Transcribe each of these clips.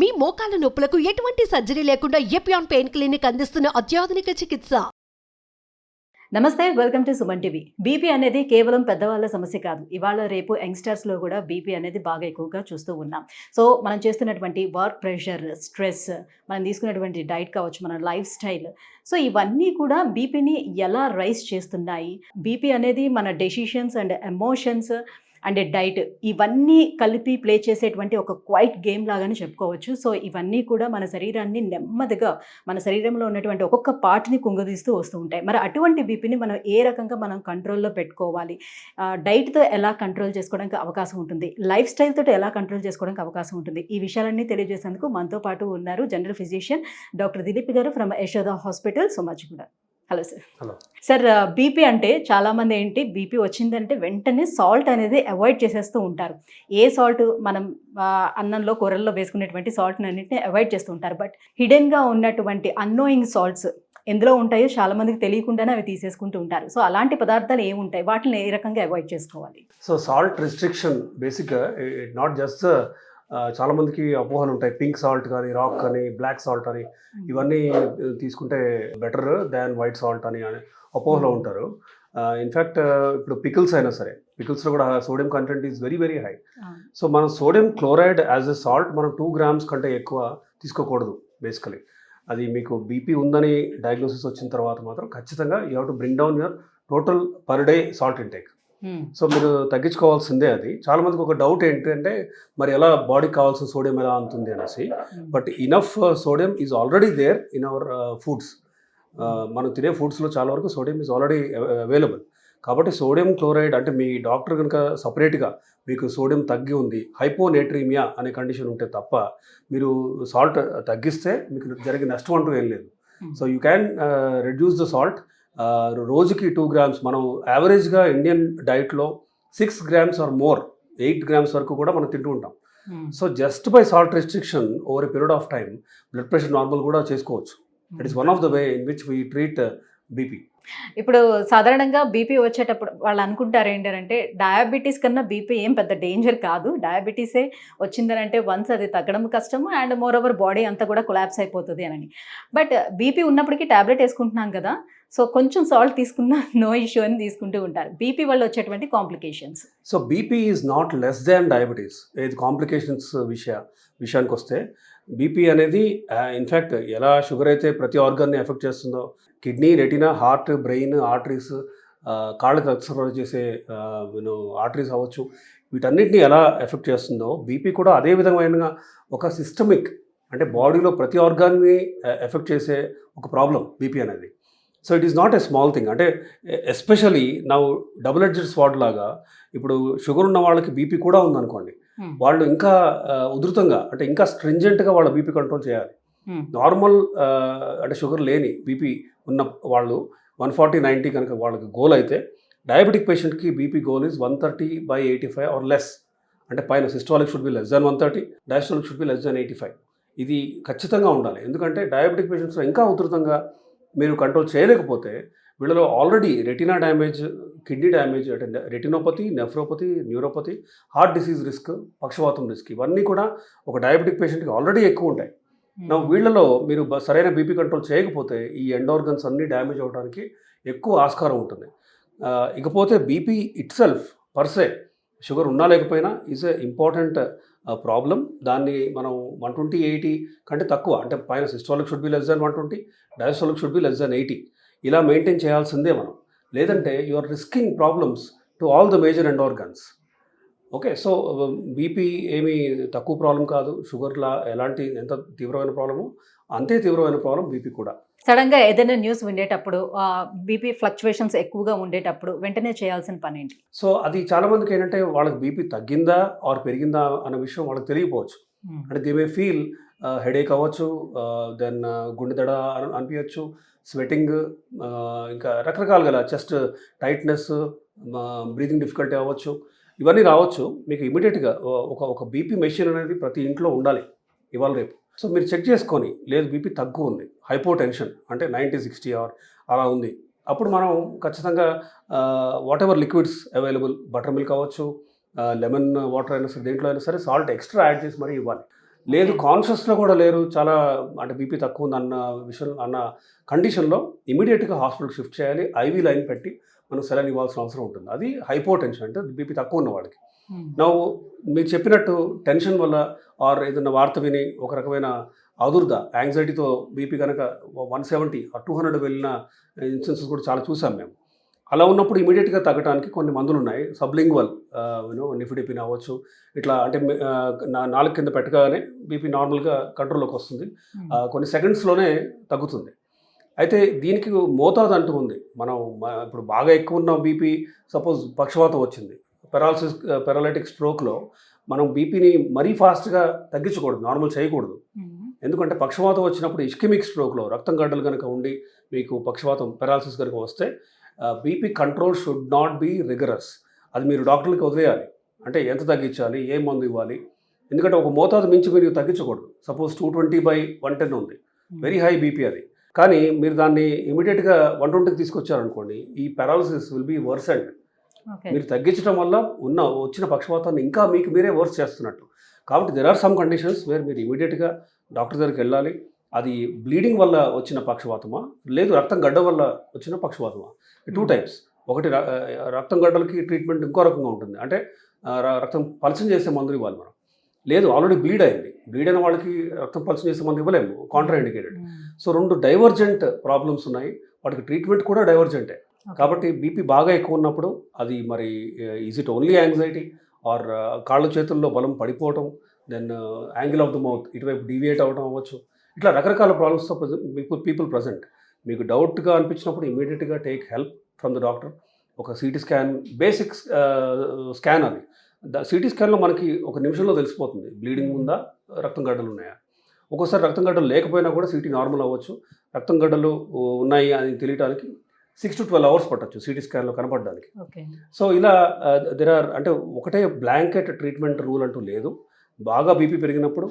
మీ మోకాల నొప్పులకు ఎటువంటి సర్జరీ లేకుండా ఎపియాన్ పెయిన్ క్లినిక్ అందిస్తున్న అత్యాధునిక చికిత్స. నమస్తే, welcome to Suman TV. BP అనేది కేవలం పెద్దవాళ్ళ సమస్య కాదు. ఇవాళ రేపు యంగ్స్టర్స్లో కూడా బీపీ అనేది బాగా ఎక్కువగా చూస్తూ ఉన్నాం. సో మనం చేస్తున్నటువంటి వర్క్ ప్రెషర్, స్ట్రెస్, మనం తీసుకున్నటువంటి డైట్ కావచ్చు, మన లైఫ్ స్టైల్, సో ఇవన్నీ కూడా బీపీని ఎలా రైజ్ చేస్తున్నాయి. బీపీ అనేది మన decisions and emotions and diet ఇవన్నీ కలిపి ప్లే చేసేటువంటి ఒక క్వైట్ గేమ్ లాగానే చెప్పుకోవచ్చు. సో ఇవన్నీ కూడా మన శరీరాన్ని నెమ్మదిగా, మన శరీరంలో ఉన్నటువంటి ఒక్కొక్క పార్ట్ని కుంగదీస్తూ వస్తూ ఉంటాయి. మరి అటువంటి బీపీని మనం ఏ రకంగా మనం కంట్రోల్లో పెట్టుకోవాలి, డైట్తో ఎలా కంట్రోల్ చేసుకోవడానికి అవకాశం ఉంటుంది, లైఫ్ స్టైల్ తోటి ఎలా కంట్రోల్ చేసుకోవడానికి అవకాశం ఉంటుంది, ఈ విషయాలన్నీ తెలియజేసేందుకు మనతో పాటు ఉన్నారు జనరల్ ఫిజిషియన్ డాక్టర్ దిలీప్ గారు from Yashoda hospital, Somajiguda. Hello sir. Hello sir, BP అంటే చాలామంది బీపీ వచ్చిందంటే వెంటనే సాల్ట్ అనేది అవాయిడ్ చేసేస్తూ ఉంటారు. ఏ సాల్ట్ మనం అన్నంలో, కూరల్లో వేసుకునేటువంటి సాల్ట్ని అన్నింటినీ అవాయిడ్ చేస్తూ ఉంటారు. బట్ హిడెన్గా ఉన్నటువంటి అన్నోయింగ్ సాల్ట్స్ ఎందులో ఉంటాయో చాలామందికి తెలియకుండానే అవి తీసేసుకుంటూ ఉంటారు. సో అలాంటి పదార్థాలు ఏముంటాయి, వాటిని ఏ రకంగా అవాయిడ్ చేసుకోవాలి? సో సాల్ట్ రిస్ట్రిక్షన్ బేసిక్గా నాట్ జస్ట్ చాలామందికి అపోహలు ఉంటాయి. పింక్ సాల్ట్ కానీ, రాక్ కానీ, బ్లాక్ సాల్ట్ అని, ఇవన్నీ తీసుకుంటే బెటర్ దాన్ వైట్ సాల్ట్ అని అపోహలో ఉంటారు. ఇన్ఫ్యాక్ట్ ఇప్పుడు పికిల్స్ అయినా సరే, పికిల్స్లో కూడా sodium content is very very high. So మనం sodium chloride as a salt మనం 2 grams కంటే ఎక్కువ తీసుకోకూడదు బేసికలీ. అది మీకు బీపీ ఉందని డయాగ్నోసిస్ వచ్చిన తర్వాత మాత్రం ఖచ్చితంగా you have to bring down your total per day salt intake. So మీరు తగ్గించుకోవాల్సిందే. అది చాలా మందికి ఒక డౌట్ ఏంటంటే మరి ఎలా బాడీకి కావాల్సిన సోడియం ఎలా అందుతుంది అనేసి. But enough sodium is already there in our foods. మనం తినే ఫుడ్స్లో చాలా వరకు సోడియం ఈజ్ ఆల్రెడీ అవైలబుల్. కాబట్టి సోడియం క్లోరైడ్ అంటే మీ డాక్టర్ కనుక సపరేట్గా మీకు సోడియం తగ్గి ఉంది, హైపోనేట్రీమియా అనే కండిషన్ ఉంటే తప్ప మీరు సాల్ట్ తగ్గిస్తే మీకు జరిగే నష్టం అంటూ ఏం లేదు. So you can reduce the salt. రోజుకి 2 grams. మనం యావరేజ్గా ఇండియన్ డైట్లో 6 grams ఆర్ మోర్, 8 grams వరకు కూడా మనం తింటూ ఉంటాం. So just by salt restriction over a period of time blood pressure normal కూడా చేసుకోవచ్చు. That is one of the way in which we treat BP. ఇప్పుడు సాధారణంగా బీపీ వచ్చేటప్పుడు వాళ్ళు అనుకుంటారు ఏంటంటే డయాబెటీస్ కన్నా బీపీ ఏం పెద్ద డేంజర్ కాదు, డయాబెటీసే వచ్చిందనంటే వన్స్ అది తగ్గడం కష్టము అండ్ మోర్ ఓవర్ బాడీ అంతా కూడా కొలాప్స్ అయిపోతుంది అని. బట్ బీపీ ఉన్నప్పటికీ ట్యాబ్లెట్ వేసుకుంటున్నాం కదా, సో కొంచెం సాల్ట్ తీసుకున్నా నో ఇష్యూ అని తీసుకుంటూ ఉంటారు. బీపీ వల్ల వచ్చేటువంటి complications. So BP is not less than diabetes. ఏది కాంప్లికేషన్స్ విషయానికి వస్తే బీపీ అనేది ఇన్ఫ్యాక్ట్ ఎలా షుగర్ అయితే ప్రతి ఆర్గాన్ని ఎఫెక్ట్ చేస్తుందో, kidney, retina, heart, brain, arteries, కాళ్ళకి రక్త సరఫరా చేసే ఆర్టరీస్ అవ్వచ్చు, వీటన్నిటిని ఎలా ఎఫెక్ట్ చేస్తుందో బీపీ కూడా అదే విధమైన ఒక సిస్టమిక్, అంటే బాడీలో ప్రతి ఆర్గాన్ని ఎఫెక్ట్ చేసే ఒక ప్రాబ్లం బీపీ అనేది. So it is not a small thing. అంటే ఎస్పెషలీ నా డబుల్ ఎడ్జెడ్ స్వాడ్ లాగా ఇప్పుడు షుగర్ ఉన్న వాళ్ళకి బీపీ కూడా ఉందనుకోండి, వాళ్ళు ఇంకా ఉధృతంగా, అంటే ఇంకా స్ట్రింజెంట్గా వాళ్ళ బీపీ కంట్రోల్ చేయాలి. నార్మల్ అంటే షుగర్ లేని బీపీ ఉన్న వాళ్ళు 140/90 కనుక వాళ్ళకి గోల్ అయితే, డయాబెటిక్ పేషెంట్కి BP goal is 130/85 or less. అంటే పైన systolic should be less than 130, diastolic should be less than 85. ఇది ఖచ్చితంగా ఉండాలి. ఎందుకంటే డయాబెటిక్ పేషెంట్స్లో ఇంకా ఉధృతంగా మీరు కంట్రోల్ చేయలేకపోతే వీళ్ళలో already retina damage, kidney damage, అంటే retinopathy, nephropathy, neuropathy, heart disease risk, పక్షవాతం రిస్క్, ఇవన్నీ కూడా ఒక డయాబెటిక్ పేషెంట్కి ఆల్రెడీ ఎక్కువ ఉంటాయి. నా వీళ్ళలో మీరు సరైన బీపీ కంట్రోల్ చేయకపోతే ఈ ఎండ్ ఆర్గన్స్ అన్నీ డ్యామేజ్ అవ్వడానికి ఎక్కువ ఆస్కారం ఉంటుంది. ఇకపోతే BP it self per se sugar ఉన్నా లేకపోయినా ఈజ్ ఎ ఇంపార్టెంట్ ప్రాబ్లం. దాన్ని మనం 120/80 కంటే తక్కువ, అంటే పైన systolic should be less than 120, diastolic should be less than 80, ఇలా మెయింటైన్ చేయాల్సిందే మనం. లేదంటే you are risking problems to all the major end organs. Okay, so BP ఏమీ తక్కువ ప్రాబ్లం కాదు. షుగర్లా ఎంత తీవ్రమైన ప్రాబ్లము అంతే తీవ్రమైన ప్రాబ్లం బీపీ కూడా. సడన్గా ఏదైనా న్యూస్ వినేటప్పుడు, బీపీ ఫ్లక్చువేషన్స్ ఎక్కువగా ఉండేటప్పుడు వెంటనే చేయాల్సిన పని ఏంటి? సో అది చాలామందికి ఏంటంటే వాళ్ళకి బీపీ తగ్గిందా ఆర్ పెరిగిందా అన్న విషయం వాళ్ళకి తెలియకపోవచ్చు. అంటే దే మే ఫీల్ హెడేక్ అవ్వచ్చు, దెన్ గుండె దడ అనిపించచ్చు, స్వెటింగ్, ఇంకా రకరకాలుగా చెస్ట్ టైట్నెస్, బ్రీతింగ్ డిఫికల్టీ అవ్వచ్చు, ఇవన్నీ రావచ్చు. మీకు ఇమీడియట్గా ఒక బీపీ మెషిన్ అనేది ప్రతి ఇంట్లో ఉండాలి ఇవాళ రేపు. సో మీరు చెక్ చేసుకొని, లేదు బీపీ తక్కువ ఉంది, హైపోటెన్షన్ అంటే 90/60 అలా ఉంది, అప్పుడు మనం ఖచ్చితంగా what ever liquids available, butter milk అవ్వచ్చు, లెమన్ వాటర్ అయినా సరే, దేంట్లో అయినా సరే సాల్ట్ ఎక్స్ట్రా యాడ్ చేసి మరీ ఇవ్వాలి. లేదు కాన్షియస్లో కూడా లేరు, చాలా అంటే బీపీ తక్కువ ఉంది అన్న కండిషన్లో ఇమీడియట్గా హాస్పిటల్ షిఫ్ట్ చేయాలి, ఐవీ లైన్ పెట్టి మనం సెలైన్ ఇవ్వాల్సిన అవసరం ఉంటుంది. అది హైపోటెన్షన్ అంటే బీపీ తక్కువ ఉన్న వాడికి. మీరు చెప్పినట్టు టెన్షన్ వల్ల ఆర్ ఏదైనా వార్త విని ఒక రకమైన ఆదుర్ద యాంగ్జైటీతో బీపీ కనుక 170 or 200 వెళ్ళిన ఇన్స్టెన్సెస్ కూడా చాలా చూసాం మేము. అలా ఉన్నప్పుడు ఇమీడియట్గా తగ్గడానికి కొన్ని మందులు ఉన్నాయి. సబ్లింగ్వల్ నిఫిడిపిన్ అవ్వచ్చు, ఇట్లా అంటే నాలుగు కింద పెట్టగానే బీపీ నార్మల్గా కంట్రోల్లోకి వస్తుంది, కొన్ని సెకండ్స్లోనే తగ్గుతుంది. అయితే దీనికి మోతాదు అంటూ ఉంది. మనం ఇప్పుడు బాగా ఎక్కువ ఉన్న బీపీ, సపోజ్ పక్షవాతం వచ్చింది, పెరాలైటిక్ స్ట్రోక్లో మనం బీపీని మరీ ఫాస్ట్గా తగ్గించకూడదు, నార్మల్ చేయకూడదు. ఎందుకంటే పక్షవాతం వచ్చినప్పుడు ఇస్కెమిక్ స్ట్రోక్లో రక్తం గడ్డలు కనుక ఉండి మీకు పక్షవాతం పెరాలసిస్ కనుక వస్తే BP control should not be rigorous. అది మీరు డాక్టర్లకి వదిలేయాలి, అంటే ఎంత తగ్గించాలి, ఏ మందు ఇవ్వాలి. ఎందుకంటే ఒక మోతాదు మించి మీరు తగ్గించకూడదు. సపోజ్ 220/110 ఉంది, వెరీ హై బీపీ అది. కానీ మీరు దాన్ని ఇమీడియట్గా 120కి తీసుకొచ్చారనుకోండి, ఈ పెరాలసిస్ విల్ బీ వర్సెండ్. మీరు తగ్గించడం వల్ల వచ్చిన పక్షవాతాన్ని ఇంకా మీకు మీరే వర్స్ చేస్తున్నట్టు. కాబట్టి there are some conditions where మీరు ఇమీడియట్గా డాక్టర్ దగ్గరికి వెళ్ళాలి. అది బ్లీడింగ్ వల్ల వచ్చిన పక్షవాతమా, లేదు రక్తం గడ్డ వల్ల వచ్చిన పక్షవాతమా, 2 types. ఒకటి రక్తం గడ్డలకి ట్రీట్మెంట్ ఇంకో రకంగా ఉంటుంది, అంటే రక్తం పలచం చేసే మందులు ఇవ్వాలి మనం. లేదు ఆల్రెడీ బ్లీడ్ అయిన వాళ్ళకి రక్తం పలచం చేసే మందు ఇవ్వలేము, Contra indicated. So 2 divergent problems ఉన్నాయి, వాటికి ట్రీట్మెంట్ కూడా డైవర్జెంటే. కాబట్టి బీపీ బాగా ఎక్కువ ఉన్నప్పుడు అది మరి is it only anxiety or కాళ్ళు చేతుల్లో బలం పడిపోవటం, then angle of the mouth ఇటువైపు డీవియేట్ అవ్వడం అవ్వచ్చు, ఇట్లా రకరకాల ప్రాబ్లమ్స్తో పీపుల్ ప్రజెంట్. మీకు డౌట్గా అనిపించినప్పుడు ఇమీడియట్గా take help from the doctor. ఒక సిటీ స్కాన్, బేసిక్ స్కాన్ అది. సిటీ స్కాన్లో మనకి ఒక నిమిషంలో తెలిసిపోతుంది బ్లీడింగ్ ఉందా, రక్తం గడ్డలు ఉన్నాయా. ఒక్కోసారి రక్తం గడ్డలు లేకపోయినా కూడా సిటీ నార్మల్ అవ్వచ్చు. రక్తం గడ్డలు ఉన్నాయి అని తెలియడానికి 6 to 12 hours పట్టచ్చు సిటీ స్కాన్లో కనపడడానికి. సో ఇలా అంటే ఒకటే బ్లాంకెట్ ట్రీట్మెంట్ రూల్ అంటూ లేదు. బాగా బీపీ పెరిగినప్పుడు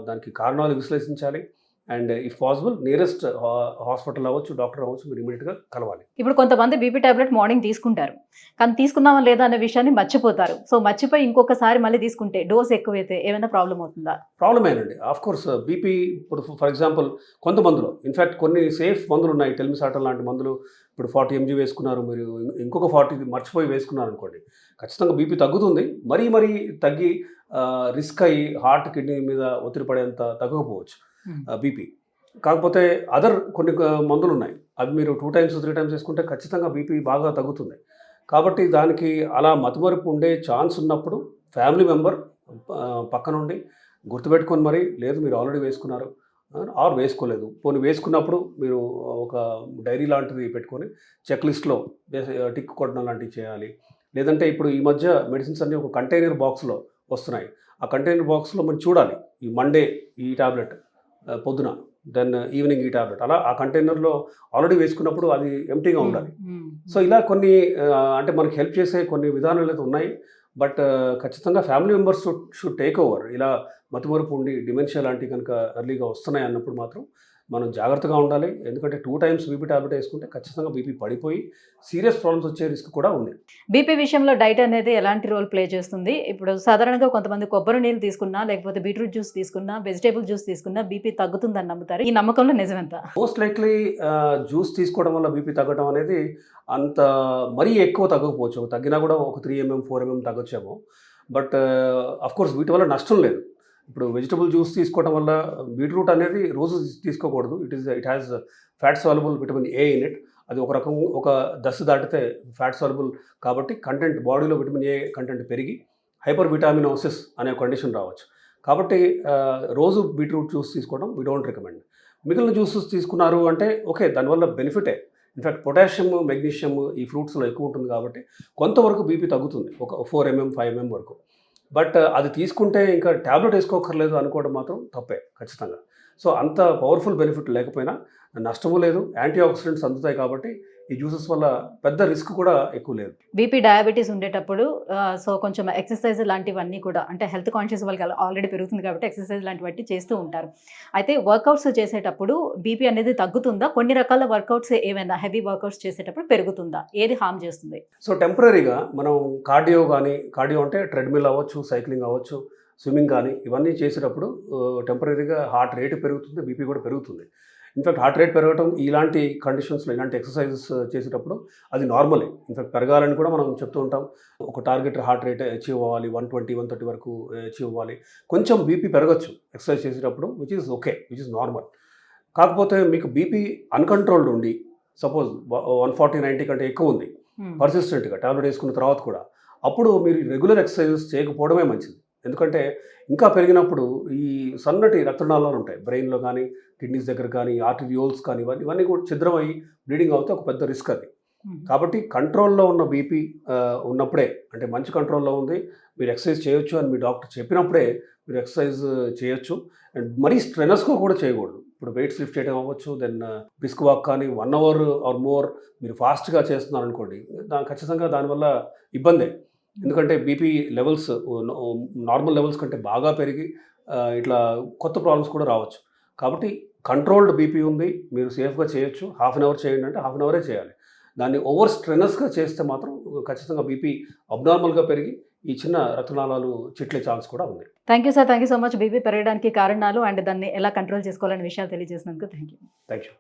దానికి కారణాలు విశ్లేషించాలి, and if possible nearest hospital అవ్వచ్చు, డాక్టర్ అవ్వచ్చు, మీరు ఇమీడియట్గా కలవాలి. ఇప్పుడు కొంతమంది బీపీ టాబ్లెట్ మార్నింగ్ తీసుకుంటారు, కానీ తీసుకున్నామా లేదా అనే విషయాన్ని మర్చిపోతారు. సో మర్చిపోయి ఇంకొకసారి మళ్ళీ తీసుకుంటే డోస్ ఎక్కువైతే ఏమైనా ప్రాబ్లం అవుతుందా? ప్రాబ్లమేనండి. ఆఫ్ కోర్స్ బీపీ ఇప్పుడు ఫర్ ఎగ్జాంపుల్ కొంతమందిలో ఇన్ఫ్యాక్ట్ కొన్ని సేఫ్ మందులు ఉన్నాయి, టెల్మిసాటల్ లాంటి మందులు. ఇప్పుడు 40 mg వేసుకున్నారు, మీరు ఇంకొక 40 మర్చిపోయి వేసుకున్నారు అనుకోండి, ఖచ్చితంగా బీపీ తగ్గుతుంది. మరీ తగ్గి రిస్క్ అయ్యి హార్ట్, కిడ్నీ మీద ఒత్తిడి పడేంత తగ్గకపోవచ్చు బీపీ. కాకపోతే అదర్ కొన్ని మందులు ఉన్నాయి, అవి మీరు 2 times 3 times వేసుకుంటే ఖచ్చితంగా బీపీ బాగా తగ్గుతుంది. కాబట్టి దానికి అలా మతిమరుపు ఉండే ఛాన్స్ ఉన్నప్పుడు ఫ్యామిలీ మెంబర్ పక్కనుండి గుర్తుపెట్టుకొని మరి, లేదు మీరు ఆల్రెడీ వేసుకున్నారు ఆర్ వేసుకోలేదు, పోనీ వేసుకున్నప్పుడు మీరు ఒక డైరీ లాంటిది పెట్టుకొని చెక్ లిస్ట్లో టిక్ కొట్టడం లాంటివి చేయాలి. లేదంటే ఇప్పుడు ఈ మధ్య మెడిసిన్స్ అన్నీ ఒక కంటైనర్ బాక్స్లో వస్తున్నాయి, ఆ కంటైనర్ బాక్స్లో మనం చూడాలి, ఈ మండే ఈ టాబ్లెట్ పొద్దున, దెన్ ఈవినింగ్ ఈ టాబ్లెట్, అలా ఆ కంటైనర్లో ఆల్రెడీ వేసుకున్నప్పుడు అది ఎంటీగా ఉండాలి. సో ఇలా కొన్ని అంటే మనకి హెల్ప్ చేసే కొన్ని విధానాలు అయితే ఉన్నాయి. బట్ ఖచ్చితంగా family members should take over. ఇలా మతిమరుపు ఉండి డిమెన్షియా లాంటివి కనుక ఎర్లీగా వస్తున్నాయి అన్నప్పుడు మాత్రం మనం జాగ్రత్తగా ఉండాలి. ఎందుకంటే 2 times బీపీ టాబ్లెట్ వేసుకుంటే ఖచ్చితంగా బీపీ పడిపోయి సీరియస్ ప్రాబ్లమ్స్ వచ్చే రిస్క్ కూడా ఉంది. బీపీ విషయంలో డైట్ అనేది ఎలాంటి రోల్ ప్లే చేస్తుంది? ఇప్పుడు సాధారణంగా కొంతమంది కొబ్బరి నీళ్ళు తీసుకున్నా, లేకపోతే బీట్రూట్ జ్యూస్ తీసుకున్నా, వెజిటేబుల్ జ్యూస్ తీసుకున్నా బీపీ తగ్గుతుందని నమ్ముతారు. ఈ నమ్మకంలో నిజమెంత? మోస్ట్ లైక్లీ జ్యూస్ తీసుకోవడం వల్ల బీపీ తగ్గడం అనేది అంత మరీ ఎక్కువ తగ్గకపోవచ్చు, తగ్గినా కూడా ఒక 3 mm 4 mm తగ్గొచ్చేమో. బట్ అఫ్కోర్స్ వీటి వల్ల నష్టం లేదు. ఇప్పుడు వెజిటబుల్ జ్యూస్ తీసుకోవడం వల్ల, బీట్రూట్ అనేది రోజు తీసుకోకూడదు, it has fat soluble vitamin A in it. అది ఒక దశ దాటితే ఫ్యాట్ సాల్యుబుల్ కాబట్టి కంటెంట్, బాడీలో విటమిన్ ఏ కంటెంట్ పెరిగి హైపర్ విటామినోసిస్ అనే కండిషన్ రావచ్చు. కాబట్టి రోజు బీట్రూట్ జ్యూస్ తీసుకోవడం వీ డోంట్ రికమెండ్. మిగిలిన జ్యూసెస్ తీసుకున్నారు అంటే ఓకే, దానివల్ల బెనిఫిటే. ఇన్ఫ్యాక్ట్ పొటాషియం, మెగ్నీషియం ఈ ఫ్రూట్స్లో ఎక్కువ ఉంటుంది కాబట్టి కొంతవరకు బీపీ తగ్గుతుంది, ఒక 4 mm 5 mm వరకు. బట్ అది తీసుకుంటే ఇంకా ట్యాబ్లెట్ వేసుకోకర్లేదు అనుకోవడం మాత్రం తప్పే ఖచ్చితంగా. సో అంత పవర్ఫుల్ బెనిఫిట్ లేకపోయినా నష్టము లేదు, యాంటీ ఆక్సిడెంట్స్ అందుతాయి కాబట్టి ఈ జ్యూసెస్ వల్ల పెద్ద రిస్క్ కూడా ఎక్కువ లేదు. బీపీ డయాబెటీస్ ఉండేటప్పుడు సో కొంచెం ఎక్సర్సైజ్ లాంటివన్నీ కూడా, అంటే హెల్త్ కాన్షియస్ వాళ్ళకి ఆల్రెడీ పెరుగుతుంది కాబట్టి ఎక్సర్సైజ్ లాంటివన్నీ చేస్తూ ఉంటారు. అయితే వర్కౌట్స్ చేసేటప్పుడు బీపీ అనేది తగ్గుతుందా? కొన్ని రకాల వర్కౌట్స్ ఏమైనా హెవీ వర్కౌట్స్ చేసేటప్పుడు పెరుగుతుందా? ఏది హార్మ్ చేస్తుంది? సో టెంపరీగా మనం కార్డియో అంటే ట్రెడ్మిల్ అవ్వచ్చు, సైక్లింగ్ అవ్వచ్చు, స్విమ్మింగ్ కానీ ఇవన్నీ చేసేటప్పుడు టెంపరీగా హార్ట్ రేట్ పెరుగుతుంది, బీపీ కూడా పెరుగుతుంది. ఇన్ఫాక్ట్ హార్ట్ రేట్ పెరగడం ఇలాంటి కండిషన్స్లో ఇలాంటి ఎక్సర్సైజెస్ చేసేటప్పుడు అది నార్మలే. ఇన్ఫాక్ట్ పెరగాలని కూడా మనం చెప్తూ ఉంటాం. ఒక టార్గెట్ హార్ట్ రేట్ అచీవ్ అవ్వాలి, 120, 130 వరకు అచీవ్ అవ్వాలి. కొంచెం బీపీ పెరగచ్చు ఎక్సర్సైజ్ చేసేటప్పుడు, which is okay, which is normal. కాకపోతే మీకు బీపీ అన్కంట్రోల్డ్ ఉండి సపోజ్ 140-90 కంటే ఎక్కువ ఉంది పర్సిస్టెంట్గా టాబ్లెట్ వేసుకున్న తర్వాత కూడా, అప్పుడు మీరు రెగ్యులర్ ఎక్సర్సైజెస్ చేయకపోవడమే మంచిది. ఎందుకంటే ఇంకా పెరిగినప్పుడు ఈ సన్నటి రక్తనాళాలు ఉంటాయి బ్రెయిన్లో కానీ, కిడ్నీస్ దగ్గర కానీ, ఆర్టిరియోల్స్ కానీ, ఇవన్నీ కూడా ఛిద్రమై బ్లీడింగ్ అవుతే ఒక పెద్ద రిస్క్ అది. కాబట్టి కంట్రోల్లో ఉన్న బీపీ ఉన్నప్పుడే, అంటే మంచి కంట్రోల్లో ఉంది, మీరు ఎక్సర్సైజ్ చేయొచ్చు అని మీ డాక్టర్ చెప్పినప్పుడే మీరు ఎక్సర్సైజ్ చేయొచ్చు. అండ్ మరీ స్ట్రెనస్గా కూడా చేయకూడదు. ఇప్పుడు వెయిట్స్ లిఫ్ట్ చేయడం అవ్వచ్చు, దెన్ బ్రిస్క్ వాక్ కానీ 1 అవర్ ఆర్ మోర్ మీరు ఫాస్ట్గా చేస్తున్నారు అనుకోండి, ఖచ్చితంగా దానివల్ల ఇబ్బందే. ఎందుకంటే బీపీ లెవెల్స్ నార్మల్ లెవెల్స్ కంటే బాగా పెరిగి ఇట్లా కొత్త ప్రాబ్లమ్స్ కూడా రావచ్చు. కాబట్టి కంట్రోల్డ్ బీపీ ఉంది, మీరు సేఫ్గా చేయొచ్చు. హాఫ్ అన్ అవర్ చేయండి అంటే హాఫ్ అన్ అవరే చేయాలి. దాన్ని ఓవర్ స్ట్రెనస్గా చేస్తే మాత్రం ఖచ్చితంగా బీపీ అబ్నార్మల్గా పెరిగి ఈ చిన్న రక్తనాళాలు చిట్లే ఛాన్స్ కూడా ఉంది. Thank you sir, thank you so much. BP పెరగడానికి కారణాలు అండ్ దాన్ని ఎలా కంట్రోల్ చేసుకోవాలనే విషయాలు తెలియజేసినందుకు థ్యాంక్ యూ. Thank you.